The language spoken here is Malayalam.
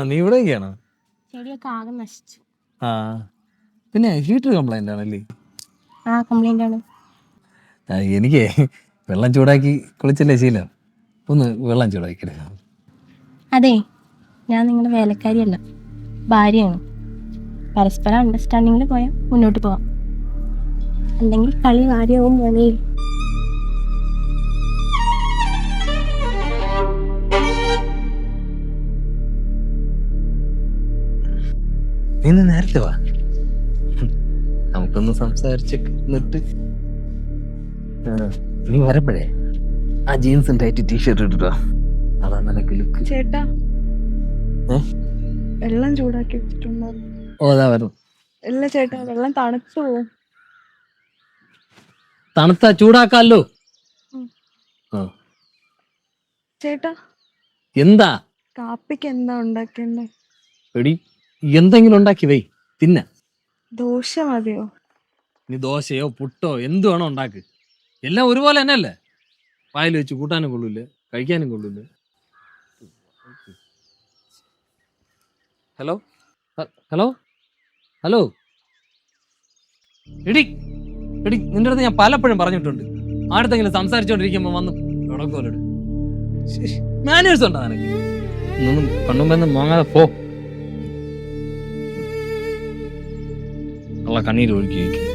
നീ ഇവിടെയൊക്കെയാണോ? ചെടിയൊക്കെ ആകെ നശിച്ചു. ആ പിന്നെ ഹീറ്റർ കംപ്ലൈന്റ് ആണല്ലേ? കംപ്ലൈന്റ് ആണ്. എനിക്ക് വെള്ളം ചൂടാക്കി കുളിച്ചല്ലേ ശീലം, ഒന്ന് വെള്ളം ചൂടാക്കിയെടുക്ക. അതെ, ഞാൻ നിങ്ങളുടെ വേലക്കാരിയല്ല, ഭാര്യയാണ്. പരസ്പരം അണ്ടർസ്റ്റാൻഡിങ്ങിൽ പോയാൽ മുന്നോട്ട് പോവാം, അല്ലെങ്കിൽ കളി ഭാര്യയാവും പോലെ. ഇന്ന് നേരത്തെ വാ, നമുക്കൊന്ന് സംസാരിച്ചിട്ട്. നീ വരപ്പോഴേ ആ ജീൻസും ടൈറ്റ് ടീഷർട്ട് ഇട്ടിട്ടോ, അതാ നിനക്ക് ലുക്ക്. ചേട്ടാ, വെള്ളം ചൂടാക്കി വെച്ചിട്ടുണ്ടോ? ഓ അതാ വരും. ഇല്ല ചേട്ടാ, വെള്ളം തണുത്തു പോവും. തണുത്ത ചൂടാക്കാല്ലോ. ചേട്ടാ, എന്താ കാപ്പിക്ക് എന്താ ഉണ്ടാക്കണ്ടേ? എടി, എന്തെങ്കിലും ഉണ്ടാക്കി വൈ തിന്ന. ദോശ മതിയോ? നീ ദോശയോ പുട്ടോ എന്ത് വേണോ ഉണ്ടാക്ക്, എല്ലാം ഒരുപോലെ തന്നെ അല്ലേ. വായിൽ വെച്ച് കൂട്ടാനും കൊള്ളൂല്ലേ, കഴിക്കാനും കൊള്ളൂല്ലേ. ഹലോ ഹലോ ഹലോ എടി എടി, നിന്റെ അടുത്ത് ഞാൻ പലപ്പോഴും പറഞ്ഞിട്ടുണ്ട്, ആടുത്തെങ്കിലും സംസാരിച്ചോണ്ടിരിക്കുമ്പോ വന്ന് ഉടക്കോലോട്. മാനേഴ്സ് ഉണ്ടോ നിനക്ക്? ഇന്നൊന്നും കണ്ണുമ്പെന്ന് മോങ്ങാതെ പോ. ഉള്ള കണ്ണീര് ഒഴുക്കി വയ്ക്കും.